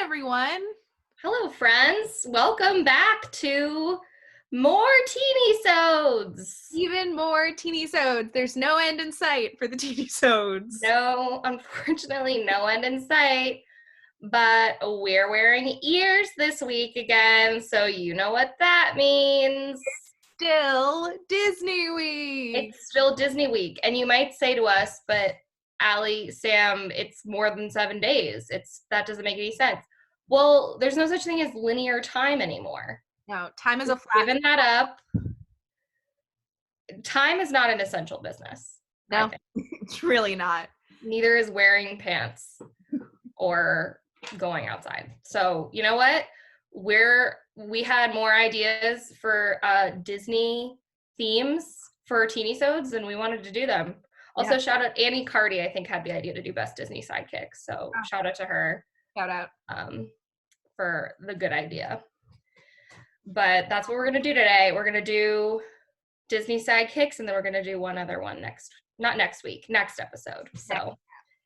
everyone. Hello, friends. Welcome back to more Teeny-Sodes. Even more Teeny-Sodes. There's no end in sight for the Teeny-Sodes. No, unfortunately, no end in sight. But we're wearing ears this week again, so you know what that means. Still Disney Week. It's still Disney Week. And you might say to us, but Allie, Sam, it's more than 7 days. That doesn't make any sense. Well, there's no such thing as linear time anymore. No, time is a flat. Given that up. Time is not an essential business. No, it's really not. Neither is wearing pants or going outside. So you know what? We had more ideas for Disney themes for Teeny-Sodes, and we wanted to do them. Also, shout out Annie Cardi, I think, had the idea to do Best Disney Sidekick. So shout out to her. Shout out. For the good idea. But that's what we're going to do today. We're going to do Disney Sidekicks, and then we're going to do one other one next episode. So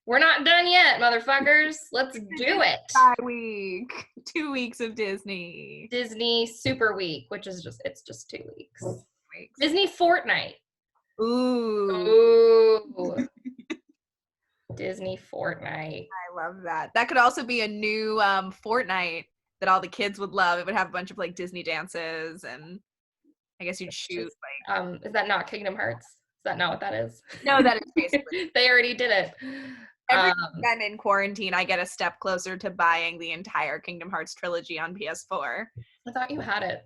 we're not done yet, motherfuckers. Let's do it. Week. 2 weeks of Disney. Disney Super Week, which is just 2 weeks. Disney Fortnite. Ooh. Disney Fortnite. I love that. That could also be a new Fortnite that all the kids would love. It would have a bunch of like Disney dances, and I guess you'd shoot like. Is that not Kingdom Hearts? Is that not what that is? No, that is basically. They already did it. Every time I'm in quarantine, I get a step closer to buying the entire Kingdom Hearts trilogy on PS4. I thought you had it.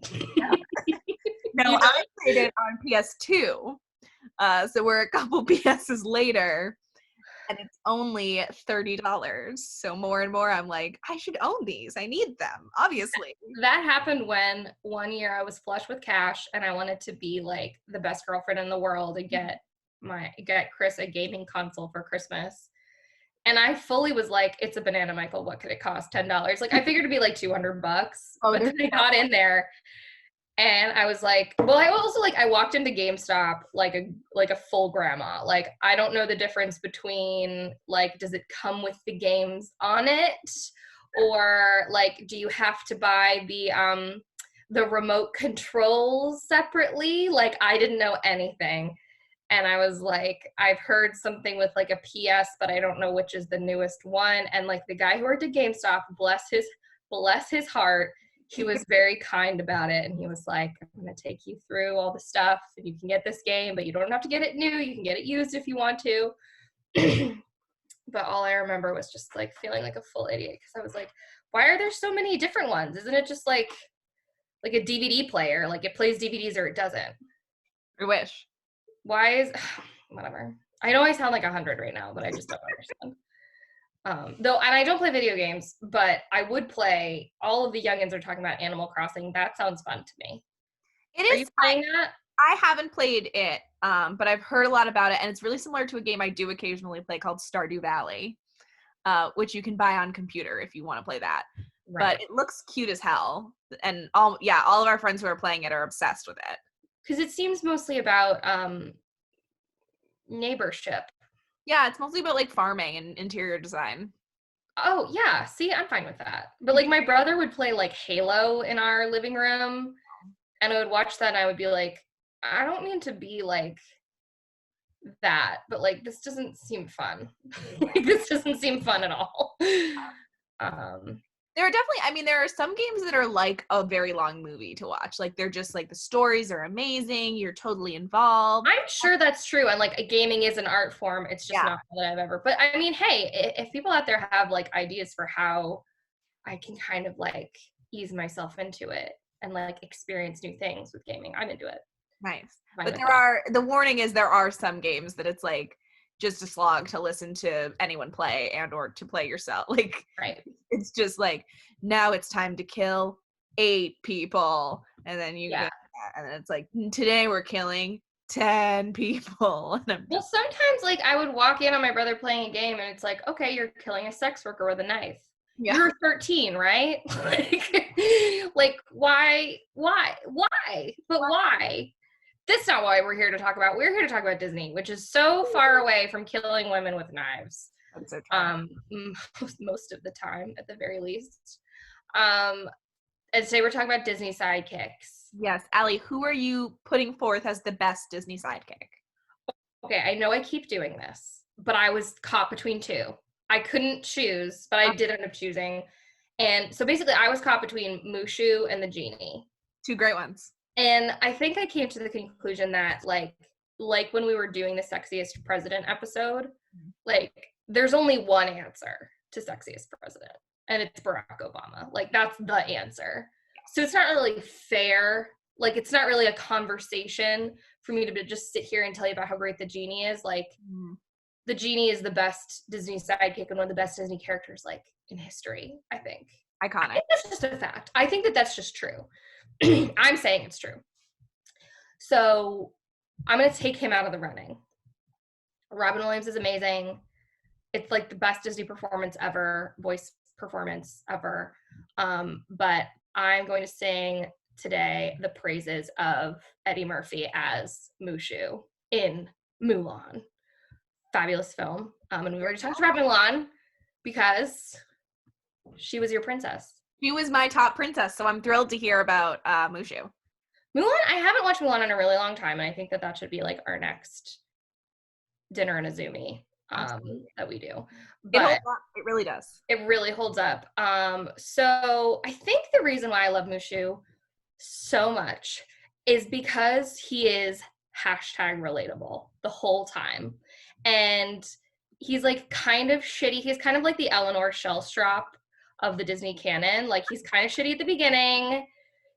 No, I played it on PS2. So we're a couple PSs later. And it's only $30. So more and more, I'm like, I should own these. I need them, obviously. That happened when one year I was flush with cash and I wanted to be like the best girlfriend in the world and get Chris a gaming console for Christmas. And I fully was like, it's a banana, Michael. What could it cost? $10. Like I figured it'd be like $200. But then I got in there. And I was like, well, I walked into GameStop like a full grandma. Like, I don't know the difference between, like, does it come with the games on it? Or, like, do you have to buy the remote controls separately? Like, I didn't know anything. And I was like, I've heard something with, like, a PS, but I don't know which is the newest one. And, like, the guy who worked at GameStop, bless his heart, he was very kind about it, and he was like, I'm going to take you through all the stuff, and you can get this game, but you don't have to get it new. You can get it used if you want to. But all I remember was just, like, feeling like a full idiot, because I was like, why are there so many different ones? Isn't it just, like a DVD player? Like, it plays DVDs or it doesn't. I wish. Why is... Whatever. I know I sound like 100 right now, but I just don't understand. Though, and I don't play video games, but I would play. All of the youngins are talking about Animal Crossing. That sounds fun to me. It is. Are you playing that? I haven't played it, but I've heard a lot about it, and it's really similar to a game I do occasionally play called Stardew Valley, which you can buy on computer if you want to play that. Right. But it looks cute as hell, and all of our friends who are playing it are obsessed with it. Because it seems mostly about neighborship. Yeah, it's mostly about, like, farming and interior design. Oh, yeah. See, I'm fine with that. But, like, my brother would play, like, Halo in our living room, and I would watch that, and I would be like, I don't mean to be, like, that, but, like, this doesn't seem fun. Like, this doesn't seem fun at all. There are definitely, there are some games that are like a very long movie to watch. Like, they're just like, the stories are amazing. You're totally involved. I'm sure that's true. And like, gaming is an art form. It's just not that I've ever, but I mean, hey, if people out there have like ideas for how I can kind of like ease myself into it and like experience new things with gaming, I'm into it. Nice. But the warning is there are some games that it's like, just a slog to listen to anyone play and or to play yourself. Like, right. It's just like, now it's time to kill 8 people. And then and then it's like, today we're killing 10 people. Well, sometimes like I would walk in on my brother playing a game and it's like, okay, you're killing a sex worker with a knife. Yeah. You're 13, right? like why? But why? That's not why we're here to talk about. We're here to talk about Disney, which is so far away from killing women with knives. That's so true. Most of the time, at the very least. And today we're talking about Disney sidekicks. Yes, Allie, who are you putting forth as the best Disney sidekick? Okay, I know I keep doing this, but I was caught between two. I couldn't choose, but I did end up choosing. And so basically, I was caught between Mushu and the genie. Two great ones. And I think I came to the conclusion that, like when we were doing the Sexiest President episode, like, there's only one answer to Sexiest President, and it's Barack Obama. Like, that's the answer. So it's not really fair. Like, it's not really a conversation for me to just sit here and tell you about how great the genie is. Like, the genie is the best Disney sidekick and one of the best Disney characters, like, in history, I think. Iconic. I think that's just a fact. I think that that's just true. I'm saying it's true. So I'm going to take him out of the running. Robin Williams is amazing. It's like the best Disney performance ever, voice performance ever. But I'm going to sing today the praises of Eddie Murphy as Mushu in Mulan. Fabulous film. And we already talked about Mulan because she was your princess. She was my top princess, so I'm thrilled to hear about Mushu. Mulan, I haven't watched Mulan in a really long time, and I think that that should be like our next dinner and a Zoomy that we do. But it holds up. It really does. It really holds up. So I think the reason why I love Mushu so much is because he is hashtag relatable the whole time. And he's like kind of shitty. He's kind of like the Eleanor Shellstrop of the Disney canon. Like, he's kind of shitty at the beginning.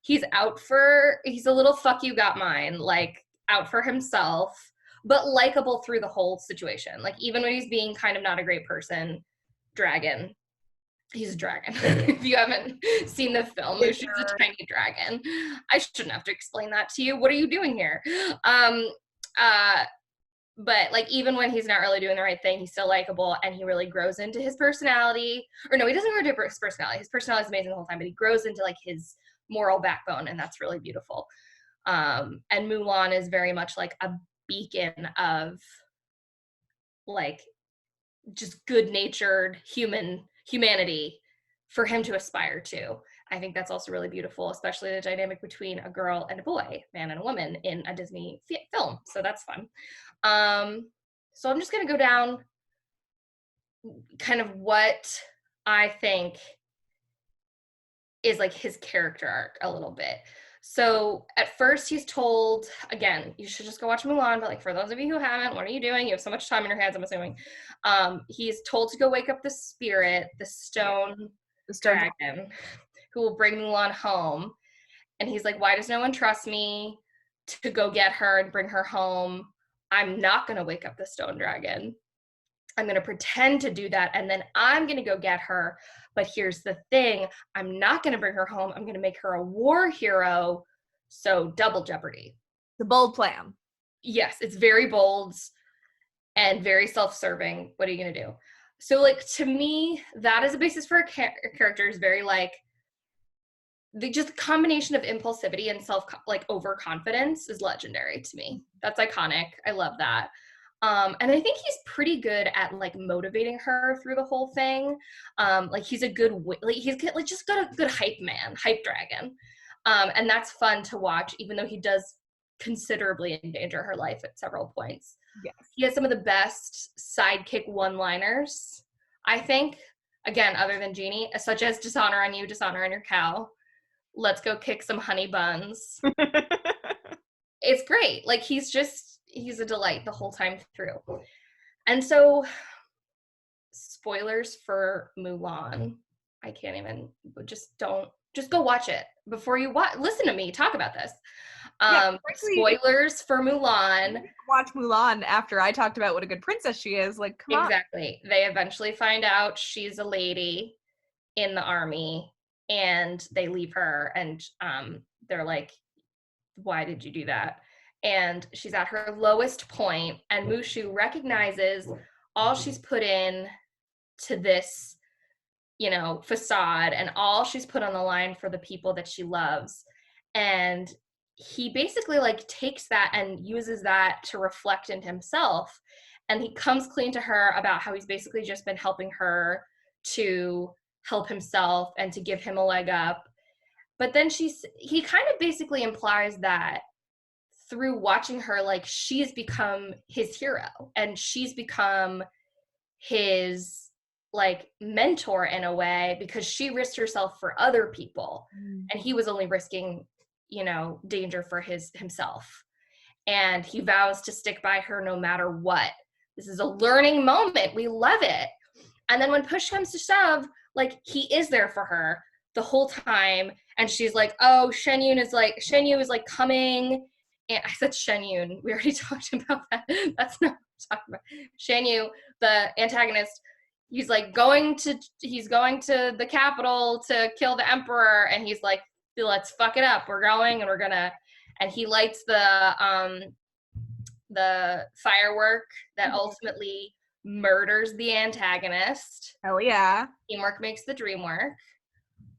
He's a little fuck you got mine, like, out for himself, but likable through the whole situation. Like, even when he's being kind of not a great person, dragon. He's a dragon. If you haven't seen the film, Mushu's a tiny dragon. I shouldn't have to explain that to you. What are you doing here? But like, even when he's not really doing the right thing, he's still likable, and he really grows into his personality. Or no, he doesn't grow into his personality. His personality is amazing the whole time, but he grows into like his moral backbone, and that's really beautiful. And Mulan is very much like a beacon of like just good-natured humanity for him to aspire to. I think that's also really beautiful, especially the dynamic between a girl and a boy, man and a woman in a Disney film. So that's fun. So I'm just going to go down kind of what I think is like his character arc a little bit. So at first he's told, again, you should just go watch Mulan, but like, for those of you who haven't, what are you doing? You have so much time in your hands, I'm assuming. He's told to go wake up the spirit, the stone dragon, who will bring Mulan home. And he's like, why does no one trust me to go get her and bring her home? I'm not going to wake up the stone dragon. I'm going to pretend to do that, and then I'm going to go get her. But here's the thing. I'm not going to bring her home. I'm going to make her a war hero. So double jeopardy. The bold plan. Yes, it's very bold and very self-serving. What are you going to do? So, like, to me, that is a basis for a character. Is very, like, just the combination of impulsivity and overconfidence is legendary to me. That's iconic. I love that. And I think he's pretty good at like motivating her through the whole thing. Like, he's a good, he's like just got a good hype man, hype dragon. And that's fun to watch, even though he does considerably endanger her life at several points. Yes. He has some of the best sidekick one-liners, I think. Again, other than Genie, such as dishonor on you, dishonor on your cow. Let's go kick some honey buns. It's great. Like, he's a delight the whole time through. And so, spoilers for Mulan. I can't even, just go watch it before you listen to me talk about this. Spoilers for Mulan. Watch Mulan after I talked about what a good princess she is. Like, come on. Exactly. They eventually find out she's a lady in the army, and they leave her, and they're like, why did you do that? And she's at her lowest point, and Mushu recognizes all she's put in to this, facade, and all she's put on the line for the people that she loves. And he basically like takes that and uses that to reflect into himself. And he comes clean to her about how he's basically just been helping her to help himself and to give him a leg up. But then he kind of basically implies that through watching her, like, she's become his hero and she's become his like mentor in a way, because she risked herself for other people and he was only risking, you know, danger for himself. And he vows to stick by her no matter what. This is a learning moment. We love it. And then when push comes to shove, like, he is there for her the whole time. And she's like, oh, Shen Yun is like coming. And I said Shen Yun. We already talked about that. That's not what I'm talking about. Shen Yun, the antagonist, he's going to the capital to kill the emperor. And he's like, let's fuck it up. We're going and we're gonna, and he lights the firework that ultimately murders the antagonist. Hell yeah. Teamwork makes the dream work.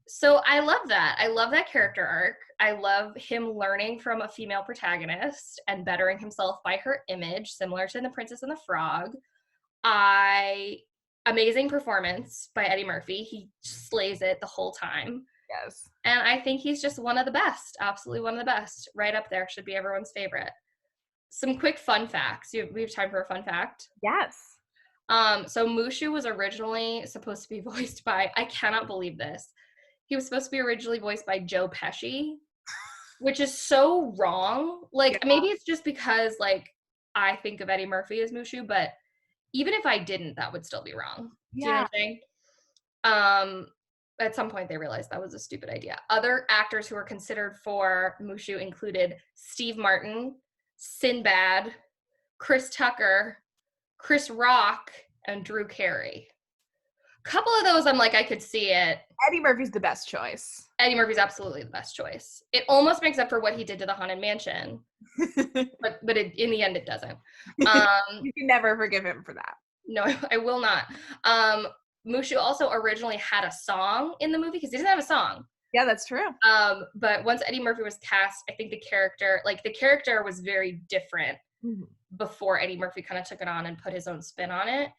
So I love that. I love that character arc. I love him learning from a female protagonist and bettering himself by her image, similar to in The Princess and the Frog. Amazing performance by Eddie Murphy. He slays it the whole time. Yes. And I think he's just one of the best. Absolutely one of the best. Right up there. Should be everyone's favorite. Some quick fun facts. We have time for a fun fact? Yes. So Mushu was originally supposed to be voiced by, I cannot believe this, he was supposed to be originally voiced by Joe Pesci, which is so wrong. Like, maybe it's just because, like, I think of Eddie Murphy as Mushu, but even if I didn't, that would still be wrong. Do you know what I'm saying? At some point, they realized that was a stupid idea. Other actors who were considered for Mushu included Steve Martin, Sinbad, Chris Tucker, Chris Rock, and Drew Carey. A couple of those, I'm like, I could see it. Eddie Murphy's the best choice. Eddie Murphy's absolutely the best choice. It almost makes up for what he did to the Haunted Mansion, but in the end, it doesn't. You can never forgive him for that. No, I will not. Mushu also originally had a song in the movie because he doesn't have a song. Yeah, that's true. But once Eddie Murphy was cast, I think the character was very different before Eddie Murphy kind of took it on and put his own spin on it.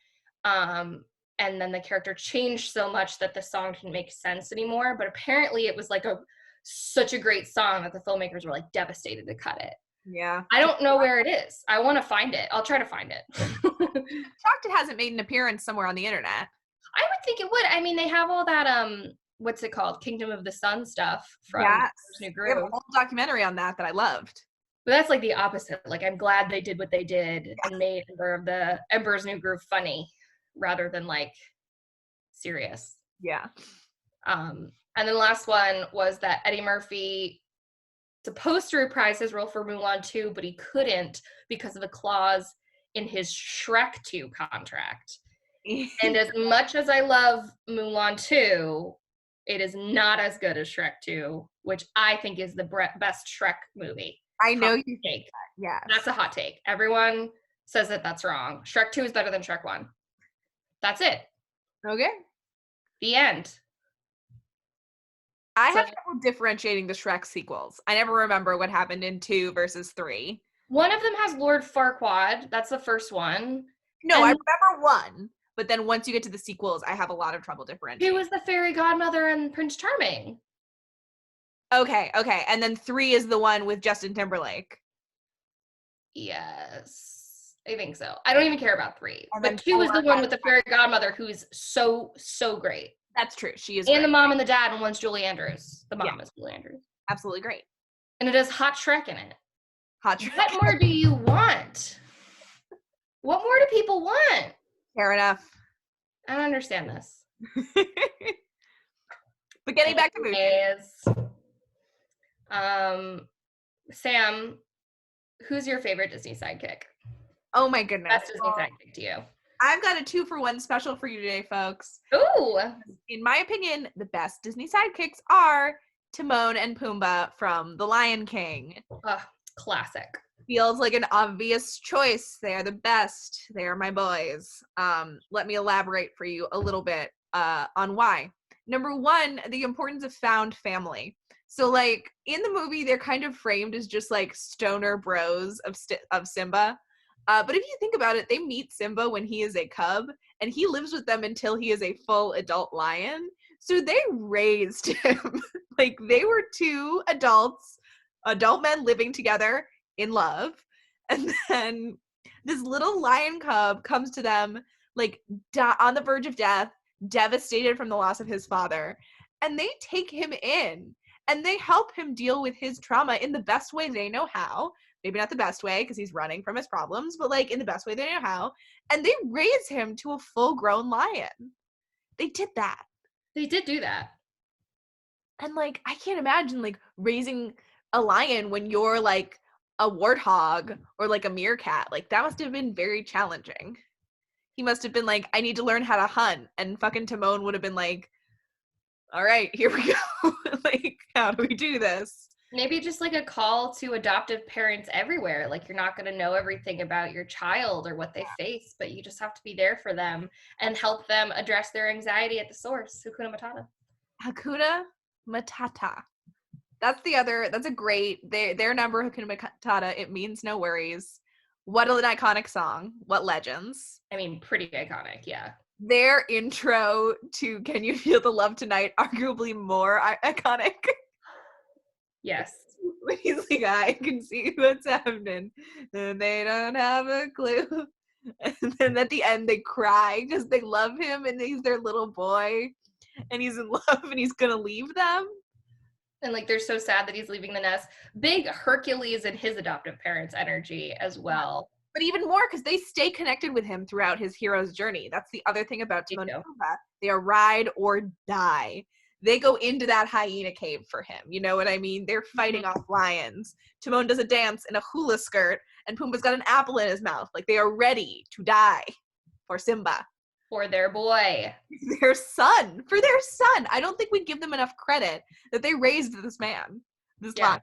And then the character changed so much that the song didn't make sense anymore. But apparently it was like such a great song that the filmmakers were like devastated to cut it. Yeah. I don't know where it is. I want to find it. I'll try to find it. Shocked it hasn't made an appearance somewhere on the internet. I would think it would. I mean, they have all that, what's it called? Kingdom of the Sun stuff from New Groove. We have a whole documentary on that I loved. But that's like the opposite. Like, I'm glad they did what they did and made the Emperor's New Groove funny rather than like serious. Yeah. And then the last one was that Eddie Murphy supposed to reprise his role for Mulan 2, but he couldn't because of the clause in his Shrek 2 contract. And as much as I love Mulan 2, it is not as good as Shrek 2, which I think is the best Shrek movie. I know you think. Yeah. That's a hot take. Everyone says that that's wrong. Shrek 2 is better than Shrek 1. That's it. Okay. The end. I have trouble differentiating the Shrek sequels. I never remember what happened in 2 versus 3. One of them has Lord Farquaad. That's the first one. No, I remember 1. But then once you get to the sequels, I have a lot of trouble differentiating. Who was the fairy godmother and Prince Charming? Okay. And then 3 is the one with Justin Timberlake. Yes, I think so. I don't even care about 3. But 2 is the one with the fairy godmother who's so great. That's true. She is And great. The mom and the dad, and one's Julie Andrews. The mom is Julie Andrews. Absolutely great. And it has Hot Shrek in it. Hot Shrek. What more do you want? What more do people want? Fair enough. I don't understand this. But getting back to movies. Sam, who's your favorite Disney sidekick? Oh my goodness. Best Disney sidekick to you. I've got a 2-for-1 special for you today, folks. Ooh. In my opinion, the best Disney sidekicks are Timon and Pumbaa from The Lion King. Classic. Feels like an obvious choice. They are the best. They are my boys. Let me elaborate for you a little bit on why. Number 1, the importance of found family. So, like, in the movie, they're kind of framed as just, like, stoner bros of Simba. But if you think about it, they meet Simba when he is a cub, and he lives with them until he is a full adult lion. So they raised him. Like, they were two adult men living together in love. And then this little lion cub comes to them, like, on the verge of death, devastated from the loss of his father. And they take him in and they help him deal with his trauma in the best way they know how. Maybe not the best way because he's running from his problems, but like in the best way they know how. And they raise him to a full-grown lion. They did that. They did do that. And like, I can't imagine like raising a lion when you're like a warthog or like a meerkat. Like, that must have been very challenging. He must have been like, I need to learn how to hunt. And fucking Timon would have been like, all right, here we go. Like, how do we do this? Maybe just like a call to adoptive parents everywhere. Like, you're not going to know everything about your child or what they face, but you just have to be there for them and help them address their anxiety at the source. Hakuna Matata. Hakuna Matata. That's a great, their number, Hakuna Matata. It means no worries. What an iconic song. What legends. I mean, pretty iconic, yeah. Their intro to Can You Feel the Love Tonight, arguably more iconic. Yes. When he's like, I can see what's happening, and they don't have a clue. And then at the end, they cry because they love him, and he's their little boy, and he's in love, and he's gonna leave them. And like, they're so sad that he's leaving the nest. Big Hercules and his adoptive parents' energy as well. But even more because they stay connected with him throughout his hero's journey. That's the other thing about Timon and Pumbaa. They are ride or die. They go into that hyena cave for him. You know what I mean? They're fighting off lions. Timon does a dance in a hula skirt, and Pumbaa's got an apple in his mouth. Like, they are ready to die for Simba. For their boy. Their son. For their son. I don't think we give them enough credit that they raised this man. This lion.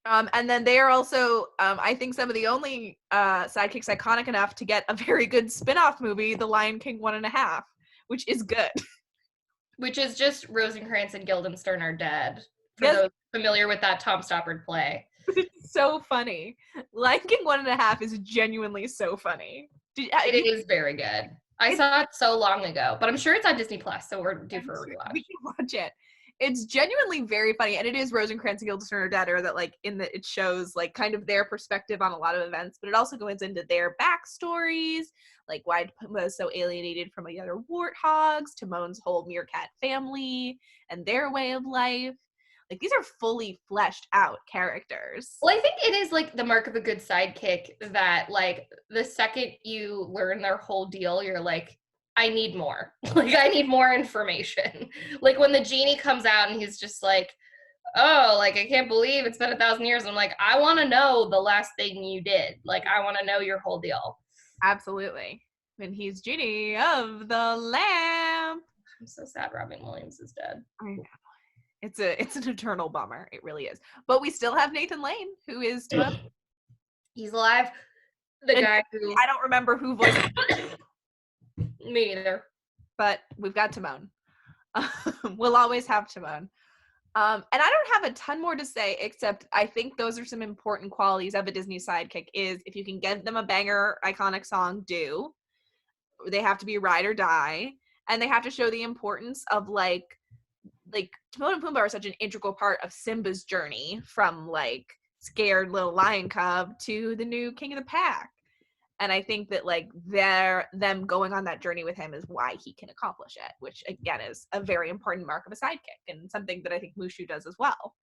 And then they are also, I think, some of the only sidekicks iconic enough to get a very good spin-off movie, The Lion King 1.5, which is good. Which is just Rosencrantz and Guildenstern are dead. For those familiar with that Tom Stoppard play. It's so funny. Lion King 1.5 is genuinely so funny. It is very good. I saw it so long ago, but I'm sure it's on Disney Plus, so we're due for a rewatch. We can watch it. It's genuinely very funny, and it is Rosencrantz and Guildenstern are dead, or that like it shows like kind of their perspective on a lot of events, but it also goes into their backstories, like why Pumbaa is so alienated from the other warthogs, Timon's whole meerkat family, and their way of life. Like, these are fully fleshed out characters. Well, I think it is like the mark of a good sidekick that like the second you learn their whole deal, you're like, I need more. Like, I need more information. Like, when the genie comes out and he's just like, oh, like, I can't believe it's been 1,000 years. I'm like, I want to know the last thing you did. Like, I want to know your whole deal. Absolutely. When he's Genie of the Lamp. I'm so sad Robin Williams is dead. I know. It's an eternal bummer. It really is. But we still have Nathan Lane, who is He's alive. The guy who I don't remember who voiced me either. But we've got Timon. We'll always have Timon. And I don't have a ton more to say, except I think those are some important qualities of a Disney sidekick. Is if you can give them a banger, iconic song, do. They have to be ride or die, and they have to show the importance of like Timon and Pumbaa are such an integral part of Simba's journey from like scared little lion cub to the new king of the pack. And I think that like them going on that journey with him is why he can accomplish it, which again is a very important mark of a sidekick and something that I think Mushu does as well.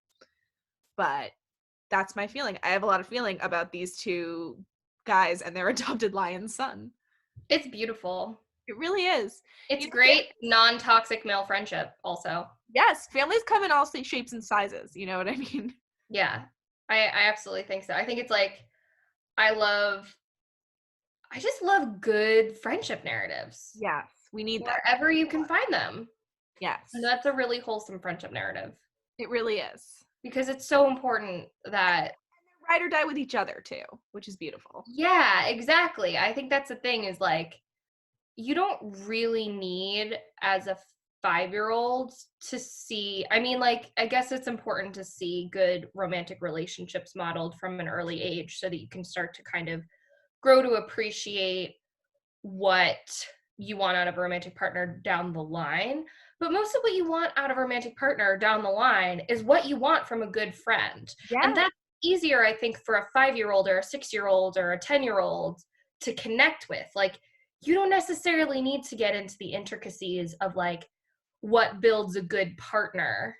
But that's my feeling. I have a lot of feeling about these two guys and their adopted lion's son. It's beautiful. It really is. It's great non-toxic male friendship also. Yes, families come in all shapes and sizes. You know what I mean? Yeah, I absolutely think so. I think it's like, I just love good friendship narratives. Yes, we need that. Wherever you can find them. Yes. And that's a really wholesome friendship narrative. It really is. Because it's so important that... And they ride or die with each other too, which is beautiful. Yeah, exactly. I think that's the thing is like, you don't really need, as a 5-year-olds to see, I mean, like, I guess it's important to see good romantic relationships modeled from an early age so that you can start to kind of grow to appreciate what you want out of a romantic partner down the line. But most of what you want out of a romantic partner down the line is what you want from a good friend. Yeah. And that's easier, I think, for a 5-year-old or a 6-year-old or a 10-year-old to connect with. Like, you don't necessarily need to get into the intricacies of like what builds a good partner,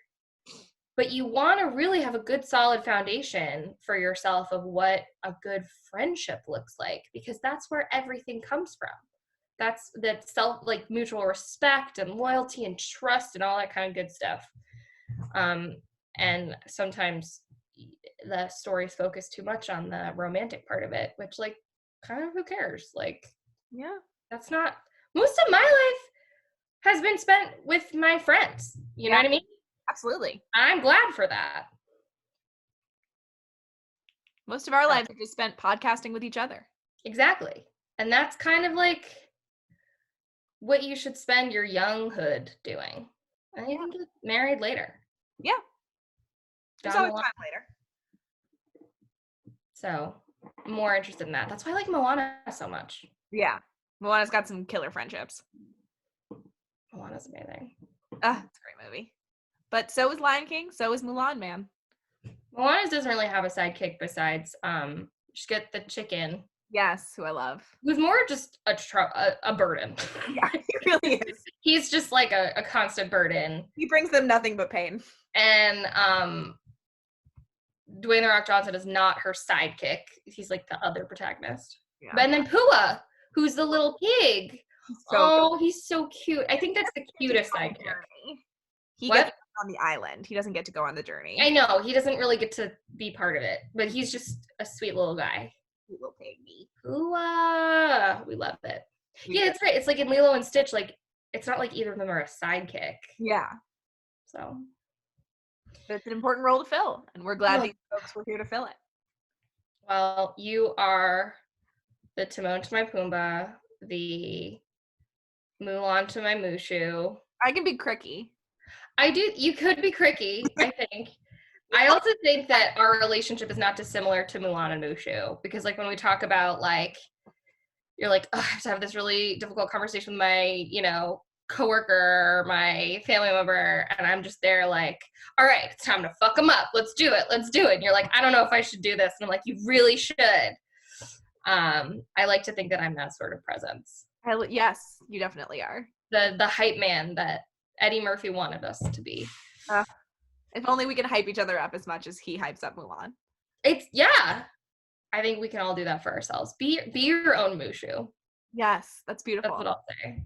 but you want to really have a good solid foundation for yourself of what a good friendship looks like, because that's where everything comes from. That's that self, like mutual respect and loyalty and trust and all that kind of good stuff. And sometimes the stories focus too much on the romantic part of it, which, like, kind of who cares? Like, Yeah. that's not, most of my life has been spent with my friends. You know what I mean? Absolutely. I'm glad for that. Most of our lives are just spent podcasting with each other. Exactly. And that's kind of like what you should spend your younghood doing. And you can get married later. Yeah. There's always time later. So I'm more interested in that. That's why I like Moana so much. Yeah. Moana's got some killer friendships. Moana's amazing. It's a great movie. But so is Lion King, so is Mulan, man. Moana doesn't really have a sidekick besides just get the chicken. Yes, who I love. Who's more just a burden. Yeah, he really is. He's just like a constant burden. He brings them nothing but pain. And Dwayne The Rock Johnson is not her sidekick. He's like the other protagonist. Yeah. And then Pua, who's the little pig. He's so cute. I think that's the cutest sidekick. He gets on the island. He doesn't get to go on the journey. I know. He doesn't really get to be part of it, but he's just a sweet little guy. Sweet little piggy. Pua. We love it. Yeah, that's right. It's like in Lilo and Stitch, like, it's not like either of them are a sidekick. Yeah. So. But it's an important role to fill, and we're glad these folks were here to fill it. Well, you are the Timon to my Pumbaa, the Mulan to my Mushu. I can be Cricky. I do. You could be Cricky, I think. I also think that our relationship is not dissimilar to Mulan and Mushu, because, like, when we talk about, like, you're like, oh, I have to have this really difficult conversation with my, coworker, my family member, and I'm just there like, all right, it's time to fuck them up. Let's do it. And you're like, I don't know if I should do this. And I'm like, you really should. I like to think that I'm that sort of presence. Yes, you definitely are. The hype man that Eddie Murphy wanted us to be. If only we can hype each other up as much as he hypes up Mulan. I think we can all do that for ourselves. Be your own Mushu. Yes, that's beautiful. That's what I'll say.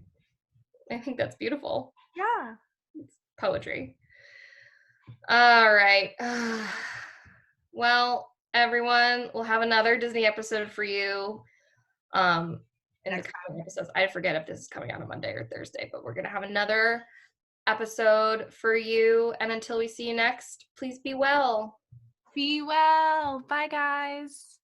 I think that's beautiful. Yeah. It's poetry. All right. Well, everyone, we'll have another Disney episode for you. In the coming episodes. I forget if this is coming out on Monday or Thursday, but we're going to have another episode for you. And until we see you next, please be well. Be well. Bye, guys.